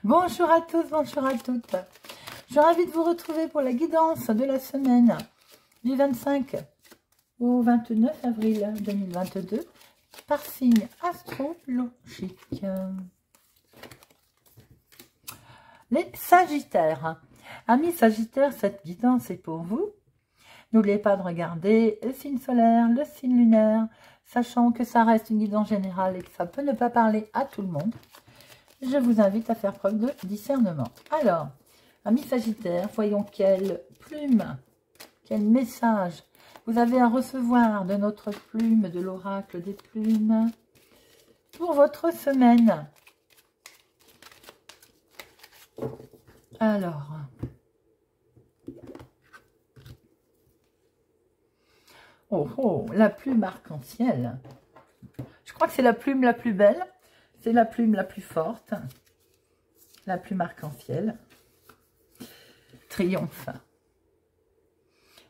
Bonjour à tous, bonjour à toutes. Je suis ravie de vous retrouver pour la guidance de la semaine du 25 au 29 avril 2022 par signe astrologique. Les Sagittaires. Amis Sagittaires, cette guidance est pour vous. N'oubliez pas de regarder le signe solaire, le signe lunaire, sachant que ça reste une guidance générale et que ça peut ne pas parler à tout le monde. Je vous invite à faire preuve de discernement. Alors, amis Sagittaires, voyons quelle plume, quel message vous avez à recevoir de notre plume, de l'oracle des plumes, pour votre semaine. Alors, oh, la plume arc-en-ciel. Je crois que c'est la plume la plus belle. C'est la plume la plus forte, la plume arc-en-ciel. Triomphe.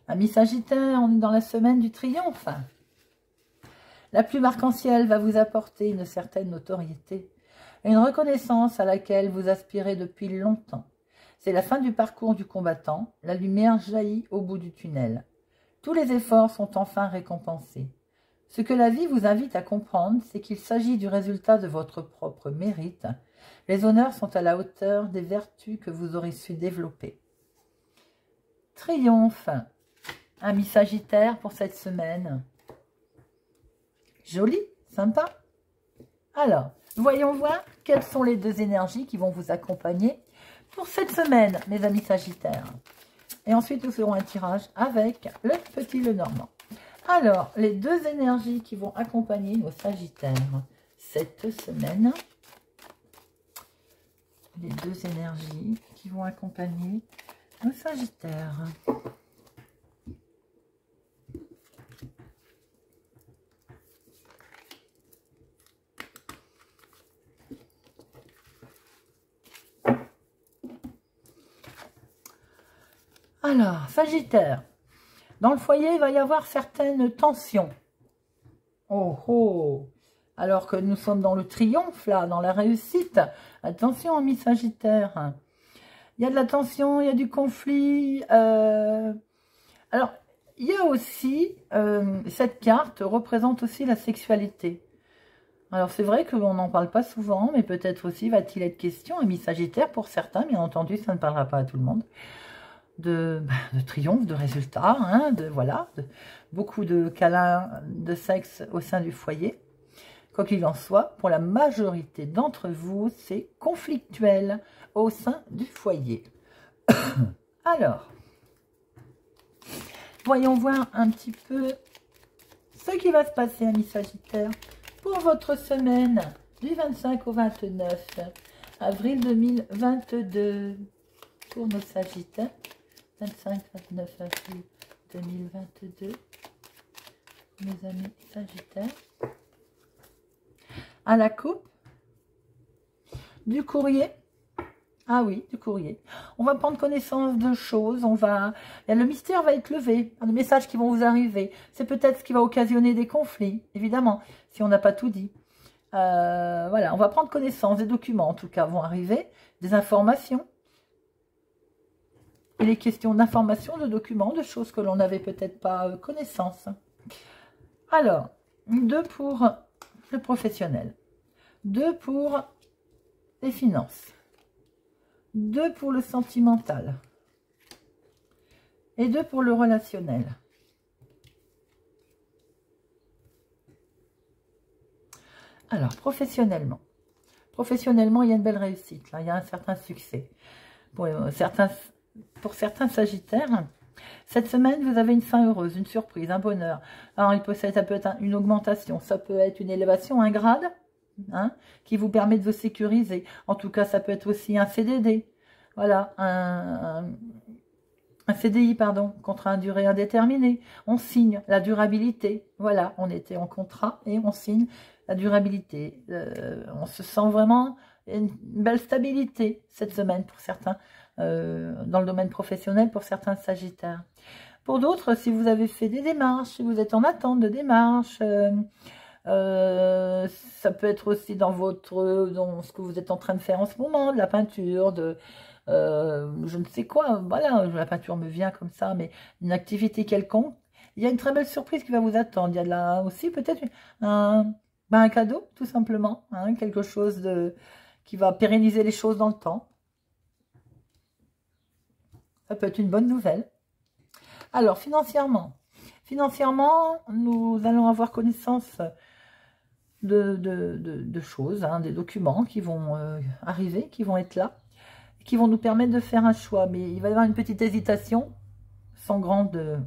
Amis Sagittaires, on est dans la semaine du triomphe. La plume arc-en-ciel va vous apporter une certaine notoriété, une reconnaissance à laquelle vous aspirez depuis longtemps. C'est la fin du parcours du combattant, la lumière jaillit au bout du tunnel. Tous les efforts sont enfin récompensés. Ce que la vie vous invite à comprendre, c'est qu'il s'agit du résultat de votre propre mérite. Les honneurs sont à la hauteur des vertus que vous aurez su développer. Triomphe, amis Sagittaires, pour cette semaine. Joli, sympa. Alors, voyons voir quelles sont les deux énergies qui vont vous accompagner pour cette semaine, mes amis Sagittaires. Et ensuite, nous ferons un tirage avec le petit Lenormand. Alors, les deux énergies qui vont accompagner nos Sagittaires cette semaine. Les deux énergies qui vont accompagner nos Sagittaires. Alors, Sagittaire. Dans le foyer, il va y avoir certaines tensions. Oh, oh. Alors que nous sommes dans le triomphe, là, dans la réussite. Attention, amis Sagittaires. Il y a de la tension, il y a du conflit. Alors, il y a aussi, cette carte représente aussi la sexualité. Alors, c'est vrai qu'on n'en parle pas souvent, mais peut-être aussi va-t-il être question, amis Sagittaires, pour certains, bien entendu, ça ne parlera pas à tout le monde. De triomphe, de résultats, hein, voilà, beaucoup de câlins de sexe au sein du foyer. Quoi qu'il en soit, pour la majorité d'entre vous, c'est conflictuel au sein du foyer. Alors, voyons voir un petit peu ce qui va se passer, amis Sagittaires, pour votre semaine du 25 au 29 avril 2022, pour nos Sagittaires. 25-29 avril 2022, mes amis Sagittaires. À la coupe, du courrier. Ah oui, du courrier. On va prendre connaissance de choses, le mystère va être levé, les messages qui vont vous arriver. C'est peut-être ce qui va occasionner des conflits, évidemment, si on n'a pas tout dit. Voilà, on va prendre connaissance, des documents en tout cas vont arriver, des informations. Et les questions d'information, de documents, de choses que l'on n'avait peut-être pas connaissance. Alors, 2 pour le professionnel, 2 pour les finances, 2 pour le sentimental et 2 pour le relationnel. Alors, professionnellement, il y a une belle réussite, là, il y a un certain succès. Pour certains Sagittaires, cette semaine, vous avez une fin heureuse, une surprise, un bonheur. Alors, ça peut être une augmentation, ça peut être une élévation, un grade, hein, qui vous permet de vous sécuriser. En tout cas, ça peut être aussi un CDD. Voilà, un CDI, pardon, contrat à durée indéterminée. On signe la durabilité. Voilà, on était en contrat et on signe la durabilité. On se sent vraiment une belle stabilité cette semaine pour certains. Dans le domaine professionnel pour certains Sagittaires. Pour d'autres, si vous avez fait des démarches, si vous êtes en attente de démarches, Ça peut être aussi dans ce que vous êtes en train de faire en ce moment, de la peinture, je ne sais quoi. Voilà, la peinture me vient comme ça, mais une activité quelconque. Il y a une très belle surprise qui va vous attendre. Il y a là aussi peut-être un cadeau, tout simplement, hein, quelque chose qui va pérenniser les choses dans le temps. Ça peut être une bonne nouvelle. Alors, financièrement, nous allons avoir connaissance de choses, hein, des documents qui vont arriver, qui vont être là, qui vont nous permettre de faire un choix. Mais il va y avoir une petite hésitation, sans grande...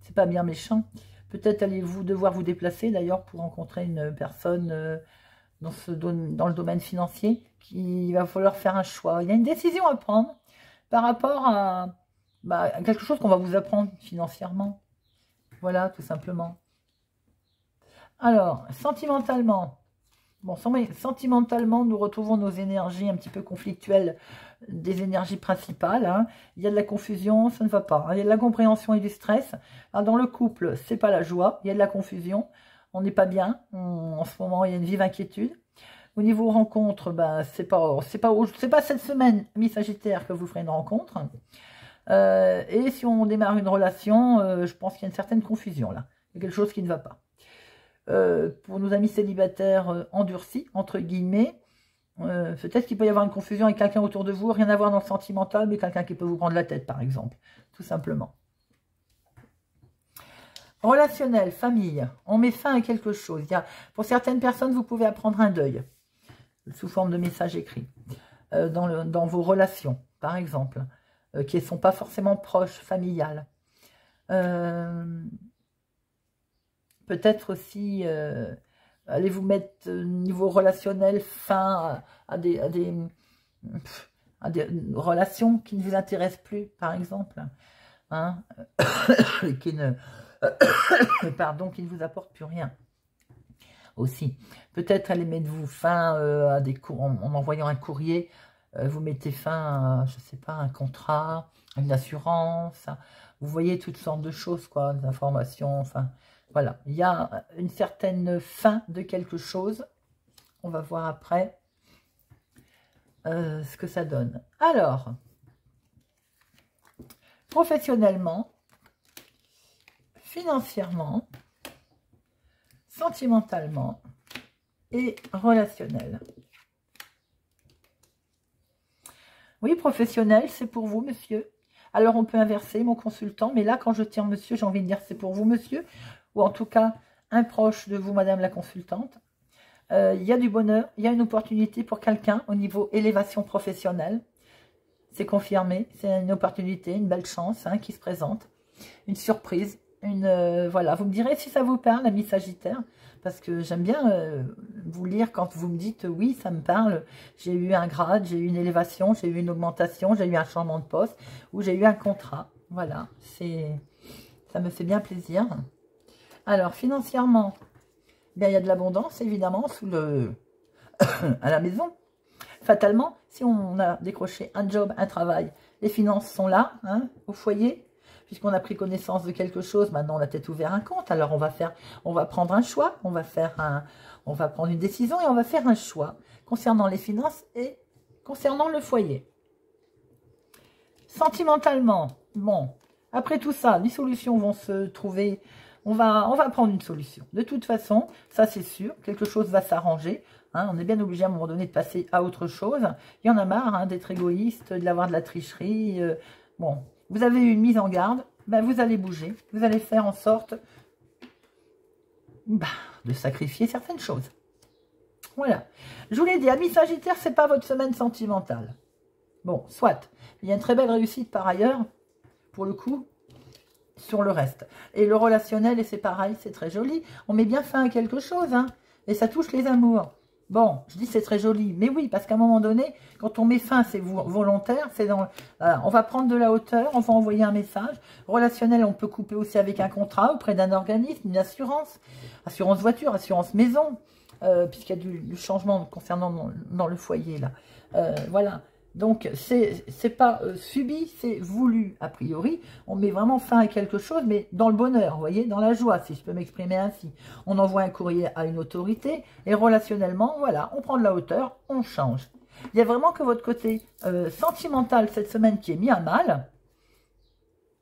C'est pas bien méchant. Peut-être allez-vous devoir vous déplacer, d'ailleurs, pour rencontrer une personne dans le domaine financier, qu'il va falloir faire un choix. Il y a une décision à prendre par rapport à quelque chose qu'on va vous apprendre financièrement. Voilà, tout simplement. Alors, sentimentalement, nous retrouvons nos énergies un petit peu conflictuelles, des énergies principales. Hein. Il y a de la confusion, ça ne va pas. Hein. Il y a de la compréhension et du stress. Alors, dans le couple, c'est pas la joie, il y a de la confusion. On n'est pas bien. En ce moment, il y a une vive inquiétude. Au niveau rencontre, c'est pas cette semaine, amis Sagittaire, que vous ferez une rencontre. Et si on démarre une relation, je pense qu'il y a une certaine confusion là. Il y a quelque chose qui ne va pas. Pour nos amis célibataires endurcis, entre guillemets, peut-être qu'il peut y avoir une confusion avec quelqu'un autour de vous, rien à voir dans le sentimental, mais quelqu'un qui peut vous prendre la tête, par exemple, tout simplement. Relationnel, famille, on met fin à quelque chose. Pour certaines personnes, vous pouvez apprendre un deuil, sous forme de messages écrits, dans vos relations, par exemple, qui ne sont pas forcément proches, familiales. Peut-être aussi, allez-vous mettre niveau relationnel fin à des relations qui ne vous intéressent plus, par exemple, hein, qui ne vous apportent plus rien. Aussi, peut-être allez mettre vous fin en envoyant un courrier, vous mettez fin à, je sais pas, un contrat, une assurance, vous voyez toutes sortes de choses, quoi, des informations, enfin, voilà. Il y a une certaine fin de quelque chose. On va voir après ce que ça donne. Alors, professionnellement, financièrement, sentimentalement et relationnel. Oui, professionnel, c'est pour vous, monsieur. Alors, on peut inverser mon consultant, mais là, quand je tire monsieur, j'ai envie de dire c'est pour vous, monsieur, ou en tout cas, un proche de vous, madame la consultante. Il y a du bonheur, il y a une opportunité pour quelqu'un au niveau élévation professionnelle. C'est confirmé, c'est une opportunité, une belle chance qui se présente. Une surprise, voilà. Vous me direz si ça vous parle, ami Sagittaire, parce que j'aime bien vous lire quand vous me dites oui, ça me parle. J'ai eu un grade, j'ai eu une élévation, j'ai eu une augmentation, j'ai eu un changement de poste ou j'ai eu un contrat. Voilà, ça me fait bien plaisir. Alors, financièrement, bien, il y a de l'abondance, évidemment, à la maison. Fatalement, si on a décroché un job, un travail, les finances sont là, au foyer. Puisqu'on a pris connaissance de quelque chose, maintenant on a peut-être ouvert un compte. Alors on va prendre un choix, on va prendre une décision et on va faire un choix concernant les finances et concernant le foyer. Sentimentalement, bon, après tout ça, les solutions vont se trouver. On va prendre une solution. De toute façon, ça c'est sûr, quelque chose va s'arranger. On est bien obligé à un moment donné de passer à autre chose. Il y en a marre d'être égoïste, d'avoir de la tricherie. Bon. Vous avez eu une mise en garde, vous allez bouger, vous allez faire en sorte de sacrifier certaines choses. Voilà. Je vous l'ai dit, amis Sagittaire, c'est pas votre semaine sentimentale. Bon, soit. Il y a une très belle réussite par ailleurs, pour le coup, sur le reste. Et le relationnel, et c'est pareil, c'est très joli. On met bien fin à quelque chose, et ça touche les amours. Bon, je dis c'est très joli, mais oui, parce qu'à un moment donné, quand on met fin, c'est volontaire, on va prendre de la hauteur, on va envoyer un message. Relationnel, on peut couper aussi avec un contrat auprès d'un organisme, une assurance voiture, assurance maison, puisqu'il y a du changement concernant dans le foyer, là. Voilà, Donc, c'est pas subi, c'est voulu, a priori. On met vraiment fin à quelque chose, mais dans le bonheur, vous voyez, dans la joie, si je peux m'exprimer ainsi. On envoie un courrier à une autorité, et relationnellement, voilà, on prend de la hauteur, on change. Il y a vraiment que votre côté sentimental cette semaine qui est mis à mal,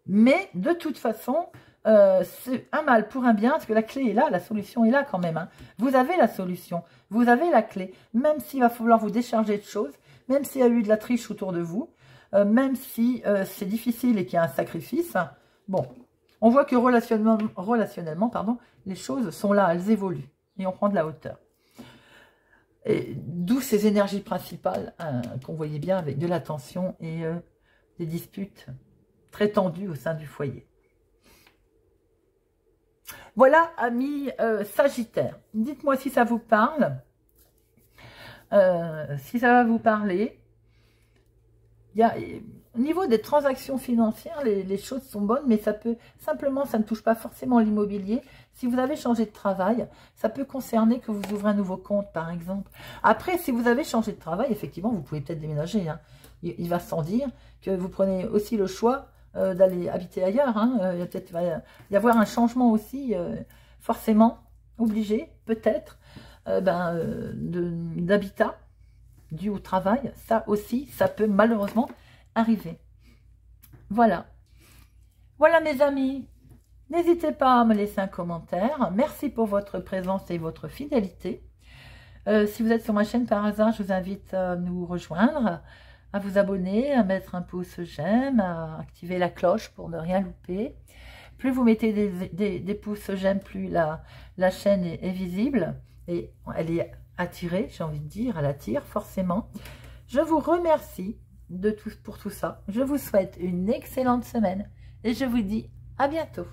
mais de toute façon, c'est un mal pour un bien, parce que la clé est là, la solution est là quand même. Hein. Vous avez la solution, vous avez la clé, même s'il va falloir vous décharger de choses, même s'il y a eu de la triche autour de vous, même si c'est difficile et qu'il y a un sacrifice. Hein. Bon, on voit que relationnellement, pardon, les choses sont là, elles évoluent, et on prend de la hauteur. D'où ces énergies principales hein, qu'on voyait bien avec de la tension et des disputes très tendues au sein du foyer. Voilà, amis Sagittaire. Dites-moi si ça vous parle. Si ça va vous parler. Au niveau des transactions financières, les choses sont bonnes, mais ça peut simplement, ça ne touche pas forcément l'immobilier. Si vous avez changé de travail, ça peut concerner que vous ouvrez un nouveau compte, par exemple. Après, si vous avez changé de travail, effectivement, vous pouvez peut-être déménager. Hein. Il va sans dire que vous prenez aussi le choix d'aller habiter ailleurs. Hein. Il va peut-être y avoir un changement aussi, forcément, obligé, peut-être, d'habitat dû au travail. Ça aussi, ça peut malheureusement arriver. Voilà. Voilà mes amis. N'hésitez pas à me laisser un commentaire. Merci pour votre présence et votre fidélité. Si vous êtes sur ma chaîne par hasard, je vous invite à nous rejoindre, à vous abonner, à mettre un pouce j'aime, à activer la cloche pour ne rien louper. Plus vous mettez des pouces j'aime, plus la chaîne est visible et elle est attirée, j'ai envie de dire, elle attire forcément. Je vous remercie pour tout ça. Je vous souhaite une excellente semaine et je vous dis à bientôt.